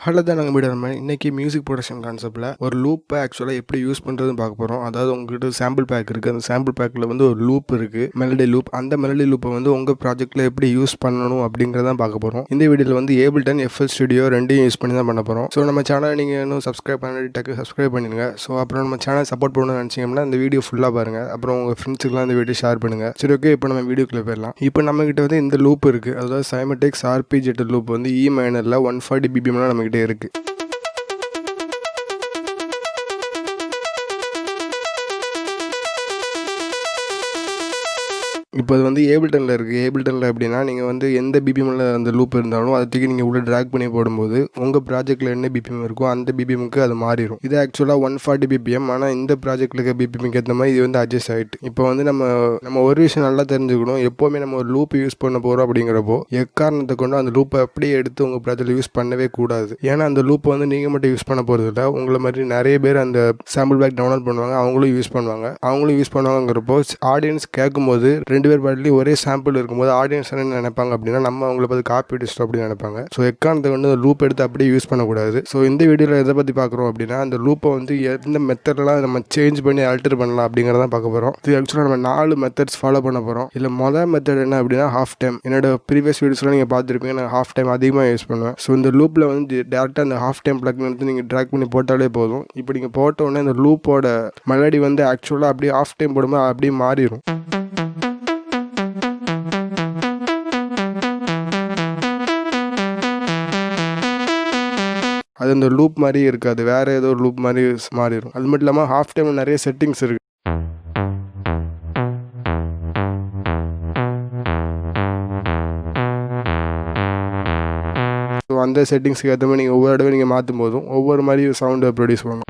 Hello தான் நாங்கள் media இன்றைக்கி மியூசிக் ப்ரொடக்ஷன் கான்செப்ட்டில் ஒரு லூப்பை ஆக்சுவலாக எப்படி யூஸ் பண்ணுறதுன்னு பார்க்க போகிறோம். அதாவது உங்கள்கிட்ட சாம்பிள் பேக் இருக்குது, அந்த சாம்பிள் பேக்கில் வந்து ஒரு லூப் இருக்குது, மெலடி லூப். அந்த மெலடி லூப்பை வந்து உங்கள் ப்ராஜெக்ட்டில் எப்படி யூஸ் பண்ணணும் அப்படிங்கிறதான் பார்க்க போகிறோம். இந்த வீடியோவில் வந்து Ableton, FL Studio ரெண்டையும் யூஸ் பண்ணி தான் பண்ண போகிறோம். ஸோ நம்ம சேனலை நீங்கள் இன்னும் சப்ஸ்கிரைப் பண்ணி டக்கு சப்ஸ்கிரைப் பண்ணிடுங்க. ஸோ அப்புறம் நம்ம சேனல் சப்போர்ட் பண்ணணும்னு நினச்சிங்கன்னா இந்த வீடியோ ஃபுல்லாக பாருங்கள். அப்புறம் உங்கள் ஃப்ரெண்ட்ஸுக்குலாம் இந்த வீடியோ ஷேர் பண்ணுங்கள். சரி, ஓகே, இப்போ நம்ம வீடியோக்குள்ளே போயிடலாம். இப்போ நம்மகிட்ட வந்து இந்த லூப் இருக்குது, அதாவது சைமட்டிக்ஸ் ஆர்பிஜெட் லூப் வந்து E மைனரில் 140 BPM நம்மகிட்ட இருக்குது. இப்போ அது வந்து Abletonல இருக்குது. Abletonல எப்படின்னா நீங்கள் வந்து எந்த பிபிஎம்மில் அந்த லூப் இருந்தாலும் அதை தூக்கி நீங்கள் உள்ளே ட்ராக் பண்ணி போடும்போது உங்கள் ப்ராஜெக்ட்டில் என்ன பிபிஎம் இருக்கோ அந்த பிபிஎம்க்கு அது மாறிடும். இது ஆக்சுவலாக 140 BPM. ஆனால் இந்த ப்ராஜெக்ட்டில் இருக்க பிபிஎம்க்கு ஏற்ற மாதிரி இது வந்து அட்ஜஸ்ட் ஆகிட்டு. இப்போ வந்து நம்ம ஒரு விஷயம் நல்லா தெரிஞ்சுக்கணும். எப்போவுமே நம்ம ஒரு லூப் யூஸ் பண்ண போகிறோம் அப்படிங்கிறப்போ எக்காரணத்தை கொண்டு அந்த லூப்பை அப்படியே எடுத்து உங்கள் ப்ராஜெக்ட்டில் யூஸ் பண்ணவே கூடாது. ஏன்னா அந்த லூப்பை வந்து நீங்கள் மட்டும் யூஸ் பண்ண போகிறது இல்லை, உங்களை மாதிரி நிறைய பேர் அந்த சாம்பிள் பேக் டவுன்லோட் பண்ணுவாங்க, அவங்களும் யூஸ் பண்ணுவாங்கிறப்போ ஆடியன்ஸ் கேட்கும்போது ரெண்டு பேர் பாட்டிலையும் ஒரே சாம்பிள் இருக்கும்போது ஆடியன்ஸ் என்ன நினைப்பாங்க அப்படின்னா நம்ம அவங்கள பார்த்து காப்பி அடிச்சிட்டோம் அப்படின்னு நினைப்பாங்க. ஸோ எக்காரணத்தை வந்து லூப் எடுத்து அப்படியே யூஸ் பண்ணக்கூடாது. ஸோ இந்த வீடியோவில் எதை பற்றி பார்க்குறோம் அப்படின்னா அந்த லூப்பை வந்து எந்த மெத்தட்லாம் நம்ம சேஞ்ச் பண்ணி ஆல்டர் பண்ணலாம் அப்படிங்கிறதான் பார்க்க போகிறோம். இது ஆக்சுவலாக நம்ம 4 மெத்தட்ஸ் ஃபாலோ பண்ண போகிறோம். இல்லை மொதல் மெத்தட் என்ன அப்படின்னா ஹாஃப் டைம். என்னோட ப்ரீவியஸ் வீடியோஸ்லாம் நீங்கள் பார்த்துருப்பீங்க, நான் ஹாஃப் டைம் அதிகமாக யூஸ் பண்ணுவேன். ஸோ இந்த லூப்பில் வந்து டேரெக்டாக அந்த ஹாஃப் டைம் பிளக் வந்து நீங்கள் ட்ராக் பண்ணி போட்டாலே போதும். இப்போ நீங்கள் போட்ட உடனே இந்த லூப்போட மெலடி வந்து ஆக்சுவலாக அப்படியே ஹாஃப் டைம் போடும்போது அப்படியே மாறிடும். அது அந்த லூப் மாதிரி இருக்காது, வேறு ஏதோ ஒரு லூப் மாதிரி மாறிடும். அது மட்டும் இல்லாமல் ஹாஃப் டைமில் நிறைய செட்டிங்ஸ் இருக்குது. ஸோ அந்த செட்டிங்ஸுக்கு ஏற்ற மாதிரி நீங்கள் ஒவ்வொரு தடவை நீங்கள் மாற்றும் போதும் ஒவ்வொரு மாதிரி சவுண்டை ப்ரொடியூஸ் பண்ணும்.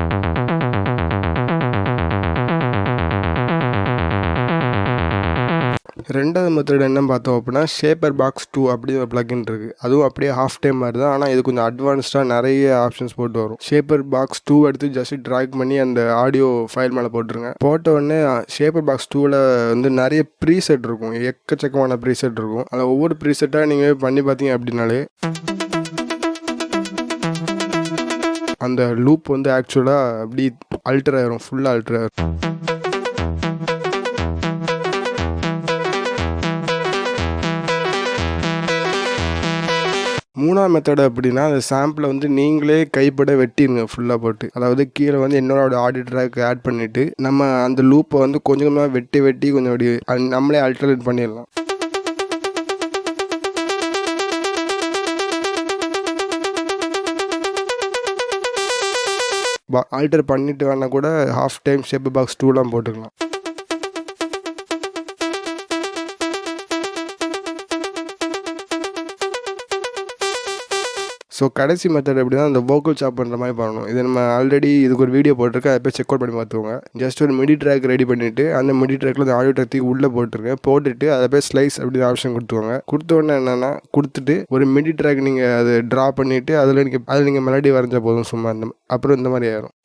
ரெண்டாவது மெத்தட் என்ன பார்த்தோம் அப்படின்னா ஷேப்பர் பாக்ஸ் 2 அப்படின்னு ஒரு பிளகின் இருக்குது. அதுவும் அப்படியே ஹாஃப் டைம் மாதிரி தான், ஆனால் இது கொஞ்சம் அட்வான்ஸ்டாக நிறைய ஆப்ஷன்ஸ் போட்டு வரும். ஷேப்பர் பாக்ஸ் 2 எடுத்து ஜஸ்ட் ட்ராக் பண்ணி அந்த ஆடியோ ஃபைல் மேலே போட்டுருங்க. போட்ட உடனே ஷேப்பர் பாக்ஸ் 2ல் வந்து நிறைய ப்ரீசெட் இருக்கும், எக்கச்சக்கமான ப்ரீசெட் இருக்கும். அதில் ஒவ்வொரு ப்ரீசெட்டாக நீங்கள் பண்ணி பார்த்தீங்க அப்படின்னாலே அந்த லூப் வந்து ஆக்சுவலாக அப்படி அல்டர் ஆயிரும், ஃபுல்லாக அல்டர் ஆயிரும். மூணாவது மெத்தட் அப்படின்னா அந்த சாம்பிளை வந்து நீங்களே கைப்பட வெட்டிடுங்க ஃபுல்லாக போட்டு. அதாவது கீழே வந்து என்னோட ஆடியோ ட்ராக் ஆட் பண்ணிவிட்டு நம்ம அந்த லூப்பை வந்து கொஞ்சம் கொஞ்சமாக வெட்டி கொஞ்சம் அப்படி நம்மளே அல்டர்னேட் பண்ணிடலாம். ஆல்டர் பண்ணிட்டு வேணால் கூட ஹாஃப் டைம் ஷேப்பர் பாக்ஸ் 2லாம் போட்டுக்கலாம். ஸோ கடைசி மெத்தட் எப்படின்னா அந்த வோக்கல் சாப் பண்ணுற மாதிரி பண்ணணும். இது நம்ம ஆல்ரெடி இதுக்கு ஒரு வீடியோ போட்டிருக்கேன், அதை போய் செக் அவுட் பண்ணி பார்த்துக்கோங்க. ஜஸ்ட் ஒரு மிடி ட்ராக் ரெடி பண்ணிவிட்டு அந்த மிடி ட்ராக்கில் அந்த ஆடியோ ட்ராக் உள்ளே போட்டுட்டு அதை போய் ஸ்லைஸ் அப்படின்னு ஆப்ஷன் கொடுத்துவாங்க. கொடுத்த உடனே என்னென்னா கொடுத்துட்டு ஒரு மிடி ட்ராக் நீங்கள் அதை ட்ரா பண்ணிவிட்டு அதில் நீங்கள் மெலடி வரைஞ்சா போதும் சும்மா. அப்புறம் இந்த மாதிரி ஆயிரும்.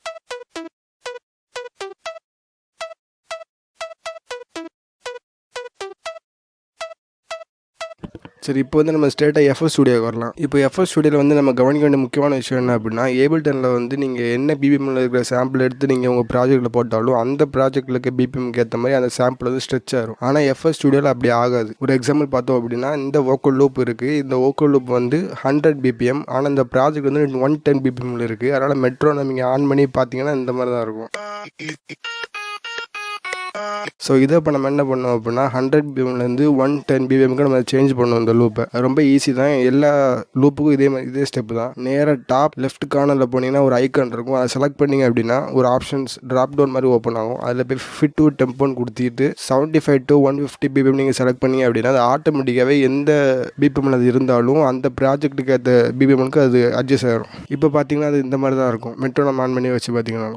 சரி, இப்போ வந்து நம்ம ஸ்ட்ரெயிட்டாக FL ஸ்டுடியோக்கு வரலாம். இப்போ FL ஸ்டுடியோவில் வந்து நம்ம கவனிக்க வேண்டிய முக்கியமான விஷயம் என்ன அப்படின்னா Abletonல வந்து நீங்கள் என்ன பிபிஎம்மில் இருக்கிற சாம்பிள் எடுத்து நீங்கள் உங்கள் ப்ராஜெக்ட்டில் போட்டாலும் அந்த ப்ராஜெக்ட்டில் இருக்க பிபிஎம்க்கு ஏற்ற மாதிரி அந்த சாம்பிள் வந்து ஸ்ட்ரெச் ஆகும். ஆனால் FL ஸ்டுடியோவில் அப்படி ஆகாது. ஒரு எக்ஸாம்பிள் பார்த்தோம் அப்படின்னா இந்த வோக்கல் லூப் இருக்குது. இந்த வோக்கல் லூப் வந்து 100 BPM, ஆனால் இந்த ப்ராஜெக்ட் வந்து 110 BPMல இருக்குது. அதனால் மெட்ரோ நீங்கள் ஆன் பண்ணி பார்த்தீங்கன்னா இந்த மாதிரி தான் இருக்கும். ஸோ இதை இப்போ நம்ம என்ன பண்ணோம் அப்படின்னா 100 BPMலேருந்து 110 BPMக்கு நம்ம சேஞ்ச் பண்ணோம் இந்த லூப்பை. ரொம்ப ஈஸி தான், எல்லா லூப்புக்கும் இதே ஸ்டெப் தான். நேராக டாப் லெஃப்ட் கார்னரில் போனீங்கன்னா ஒரு ஐக்கான் இருக்கும், அதை செலக்ட் பண்ணிங்க அப்படின்னா ஒரு ஆப்ஷன்ஸ் ட்ராப் டவுன் மாதிரி ஓப்பன் ஆகும். அதில் போய் ஃபிட் டு டெம்போன்னு கொடுத்துட்டு 75 to 150 BPM நீங்கள் செலக்ட் பண்ணிங்க அப்படின்னா அது ஆட்டோமேட்டிக்காகவே எந்த பிபிஎம்மில் அது இருந்தாலும் அந்த ப்ராஜெக்ட்டுக்கு ஏற்ற பிபிஎம்க்கு அது அட்ஜஸ்ட் ஆகிடும். இப்போ பார்த்தீங்கன்னா அது இந்த மாதிரி தான் இருக்கும். மெட்ரோ நம்ம ஆன் பண்ணி வச்சு பார்த்தீங்கன்னா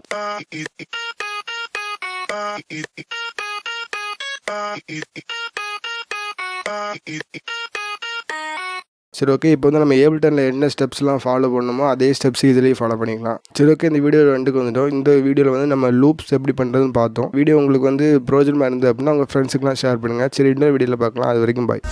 சரி ஓகே, இப்போ வந்து நம்ம ஏபிள்டனில் என்ன ஸ்டெப்ஸ்லாம் ஃபாலோ பண்ணணுமோ அதே ஸ்டெப்ஸ் இதுலேயும் ஃபாலோ பண்ணிக்கலாம். சரி ஓகே, இந்த வீடியோ ரெண்டுக்கு வந்துட்டோம். இந்த வீடியோவில் வந்து நம்ம லூப்ஸ் எப்படி பண்ணுறதுன்னு பார்த்தோம். வீடியோ உங்களுக்கு வந்து பிரோஜனமாக இருந்தது அப்படின்னா உங்கள் ஃப்ரெண்ட்ஸுக்குலாம் ஷேர் பண்ணுங்கள். சரி, இன்னொரு வீடியோவில் பார்க்கலாம். அது வரைக்கும் பாய்.